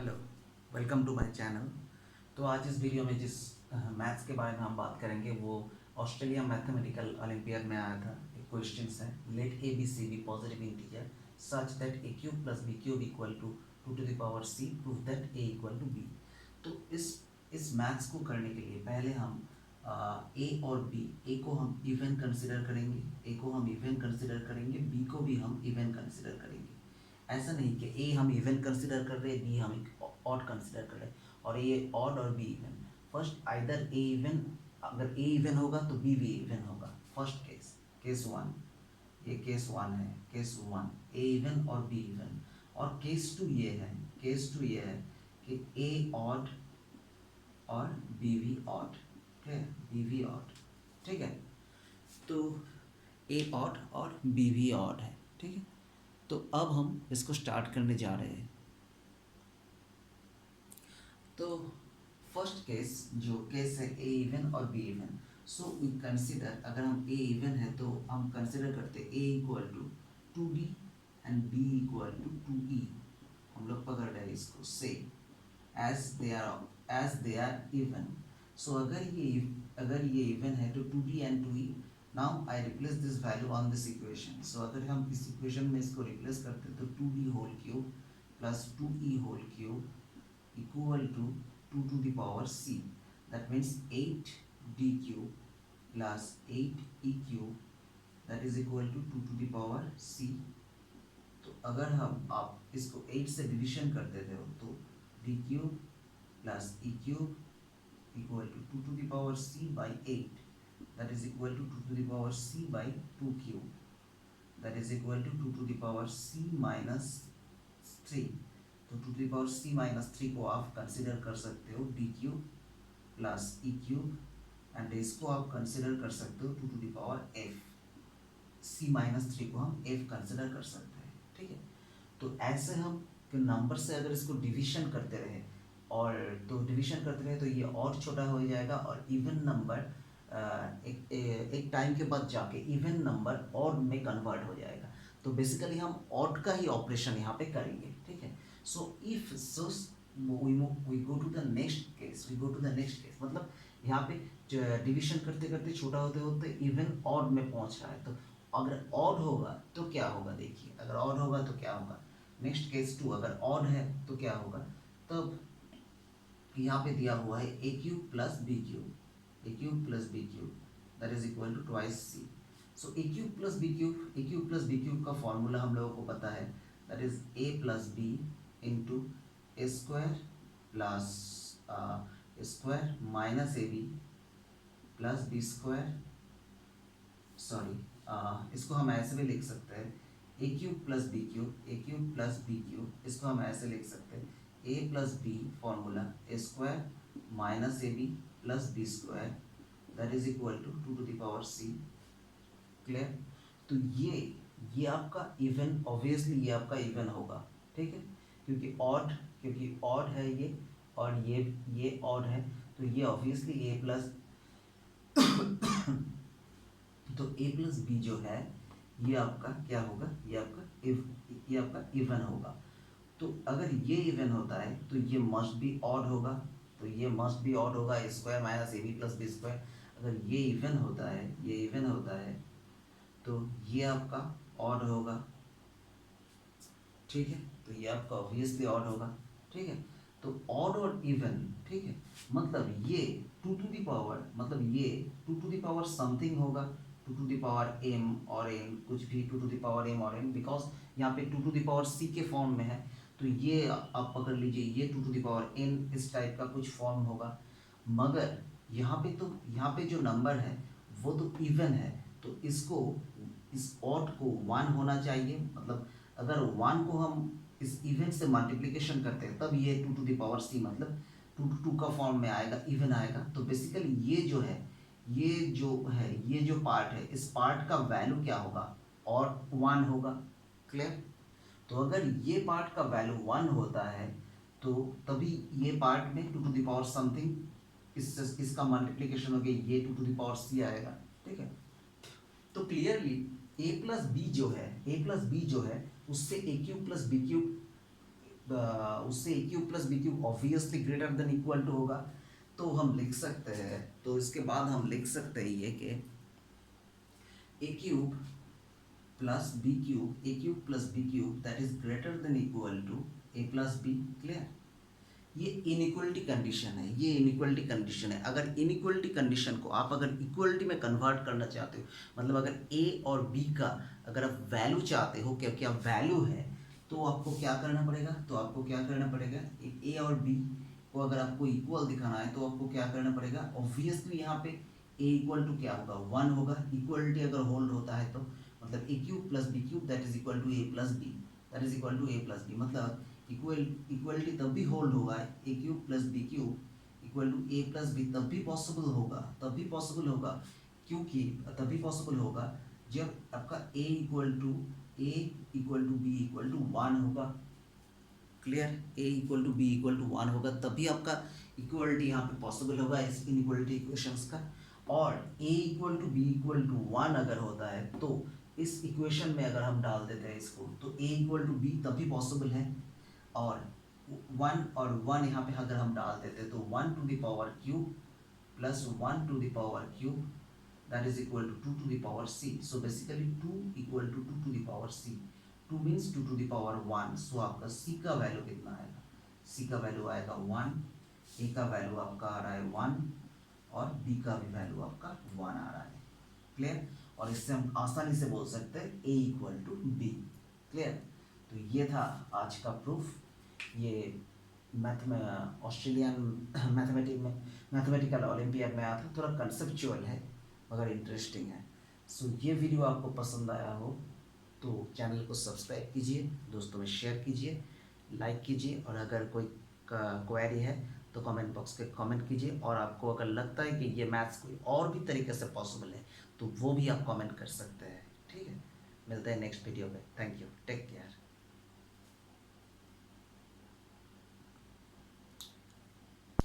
Hello, welcome to my channel. तो आज इस वीडियो में जिस मैथ्स के बारे में हम बात करेंगे वो ऑस्ट्रेलिया मैथमेटिकल ओलंपियाड में आया था। एक क्वेश्चंस है, let A B C B positive integer such that A cube plus B cube equal to two the power C, prove that A equal to B. तो इस मैथ्स को करने के लिए पहले हम ए और बी, ए को हम इवन कंसिडर करेंगे, बी को भी हम इवन कंसिडर करेंगे। ऐसा नहीं कि ए हम इवन कंसिडर कर रहे हैं, बी हम ऑड कंसिडर कर रहे हैं, और ए ऑड और बी इवन। फर्स्ट आइदर ए इवन, अगर ए इवन होगा तो बी भी इवन होगा। फर्स्ट केस वन, ये केस वन है, केस वन ए इवन और बी इवन। और केस टू ये है, कि ए ऑड और बी भी ऑड, ठीक है, बी भी ऑड, ठीक है। तो ए ऑड और बी भी ऑड है, ठीक है। तो अब हम इसको स्टार्ट करने जा रहे हैं। तो फर्स्ट केस जो केस है ए इवन और B even, so we consider, अगर हम ए इवन है तो हम कंसिडर करते हैं A equal to 2d and B equal to 2e। हम लोग पकड़ रहे हैं इसको से as they are even. So अगर ये इवन है तो 2d and 2e। Now I replace this value on this equation. So अगर हम इस इक्वेशन में इसको रिप्लेस करते हैं तो 2d whole cube plus 2e whole cube equal to 2 to the power c, that means 8d cube plus 8e cube that is equal to 2 to the power c। तो अगर हम आप इसको 8 से डिविजन कर देते हो तो d cube plus e cube equal to 2 to the power c by 8, that is equal to 2 to the power c by 2 cube, that is equal to 2 to the power c minus 3। तो 2 to the power c minus 3 को आप consider कर सकते हो D cube plus E cube, and इसको आप consider कर सकते हो 2 to the power f। c minus 3 को हम f कंसिडर कर सकते हैं, ठीक है। तो ऐसे हम नंबर से अगर इसको डिवीजन करते रहे तो ये और छोटा हो जाएगा, और इवन नंबर एक टाइम के बाद जाके इवन नंबर ऑड में कन्वर्ट हो जाएगा। तो बेसिकली हम ऑड का ही ऑपरेशन यहाँ पे करेंगे, ठीक है। So if we go to the next case, मतलब यहाँ पे डिवीजन करते करते छोटा होते होते इवन ऑड में पहुँच रहा है। तो अगर ऑड होगा तो क्या होगा, देखिए, अगर ऑड होगा तो क्या होगा। नेक्स्ट केस टू, अगर ऑड है तो क्या होगा, तब यहाँ पे दिया हुआ है A cube plus B cube, that is equal to twice C. So A cube plus B cube का फॉर्मूला हम लोगों को पता है, that is A plus B into A square plus square minus A B plus B square. इसको हम ऐसे भी लिख सकते हैं A cube plus B cube, इसको हम ऐसे लिख सकते हैं A plus B formula A square minus A B plus B square, that is equal to 2 to the power C. Clear. तो ये आपका इवन, ऑब्वियसली ये आपका इवन होगा, ठीक है, क्योंकि ऑड है ये, और ये ऑड है, तो ये ऑब्वियसली ए प्लस तो ए प्लस बी जो है ये आपका क्या होगा, ये आपका इवन होगा। तो अगर ये इवन होता है तो ये मस्ट बी ऑड होगा, A square minus A B plus B square. अगर ये इवन होता है तो ये आपका ऑड होगा, ठीक है। तो ये आपका ऑब्वियसली ऑड होगा, ठीक है। तो ऑड और इवन, ठीक है, मतलब ये 2 टू द पावर, मतलब ये 2 टू द पावर समथिंग होगा, 2 टू द पावर m और n, कुछ भी 2 टू द पावर m और n, बिकॉज यहाँ पे 2 टू द पावर c के फॉर्म में है। तो ये आप पकड़ लीजिए, ये 2 टू द पावर n इस टाइप का कुछ फॉर्म होगा। मगर यहाँ पे जो नंबर है वो तो इवन है, तो इस ऑड को 1 होना चाहिए। मतलब अगर 1 को हम इस इवन से मल्टीप्लिकेशन करते हैं तब ये 2 टू द पावर c, मतलब 2 टू 2 का फॉर्म में आएगा, इवन आएगा। तो बेसिकली ये जो पार्ट है, इस पार्ट का वैल्यू क्या होगा, और 1 होगा। क्लियर। तो अगर ये पार्ट का वैल्यू 1 होता है तो तभी ये पार्ट में 2 टू द पावर समथिंग इसका मल्टीप्लिकेशन हो गया, ये 2 टू द पावर c आएगा, ठीक है। तो क्लियरली ए प्लस बी जो है उससे A cube plus B cube उससे A cube plus B cube obviously greater than equal to होगा, तो हम लिख सकते हैं, तो इसके बाद हम लिख सकते हैं ये कि A cube plus B cube that is greater than equal to A plus B. Clear? ये इनइक्वलिटी कंडीशन है, ये इनइक्वलिटी कंडीशन है। अगर इनइक्वलिटी कंडीशन को आप अगर इक्वलिटी में कन्वर्ट करना चाहते हो, मतलब अगर ए और बी का अगर आप वैल्यू चाहते हो, क्या क्या वैल्यू है, तो आपको क्या करना पड़ेगा, ए और बी को अगर आपको इक्वल दिखाना है तो आपको क्या करना पड़ेगा, ऑब्वियसली यहाँ पे ए इक्वल टू क्या होगा, 1 होगा। इक्वलिटी अगर होल्ड होता है तो मतलब A cube plus B cube that is equal to A plus B, मतलब इक्वलिटी तब भी होल्ड होगा, A cube plus B cube equal to A plus B तब भी पॉसिबल होगा, क्योंकि तभी पॉसिबल होगा जब आपका A equal to B equal to 1 होगा। Clear? A equal to B equal to 1 होगा, तभी आपका इक्वलिटी यहाँ पे पॉसिबल होगा इस इनइक्वलिटी इक्वेशंस का। और A equal to B equal to 1 अगर होता है तो इस इक्वेशन में अगर हम डाल देते हैं इसको, तो ए इक्वल टू बी तभी पॉसिबल है। और 1 यहाँ पे अगर हम डाल देते तो 1 to the power cube plus 1 to the power cube that is equal to 2 to the power c। So basically 2 equal to 2 to the power c, 2 means 2 to the power 1। सो आपका c का वैल्यू कितना आएगा, c का value आएगा 1, a का value आपका आ रहा है 1 और b का भी वैल्यू आपका 1 आ रहा है। क्लियर? और इससे हम आसानी से बोल सकते हैं a equal to b। Clear? तो ये था आज का प्रूफ। ये ऑस्ट्रेलियन मैथमेटिकल ओलंपियाड में आया था, थोड़ा कंसेप्चुअल है मगर इंटरेस्टिंग है। सो ये वीडियो आपको पसंद आया हो तो चैनल को सब्सक्राइब कीजिए, दोस्तों में शेयर कीजिए, लाइक कीजिए, और अगर कोई क्वेरी है तो कमेंट बॉक्स पे कमेंट कीजिए। और आपको अगर लगता है कि ये मैथ्स कोई और भी तरीके से पॉसिबल है तो वो भी आप कमेंट कर सकते हैं। ठीक है? मिलते हैं नेक्स्ट वीडियो पे। Thank you, take care.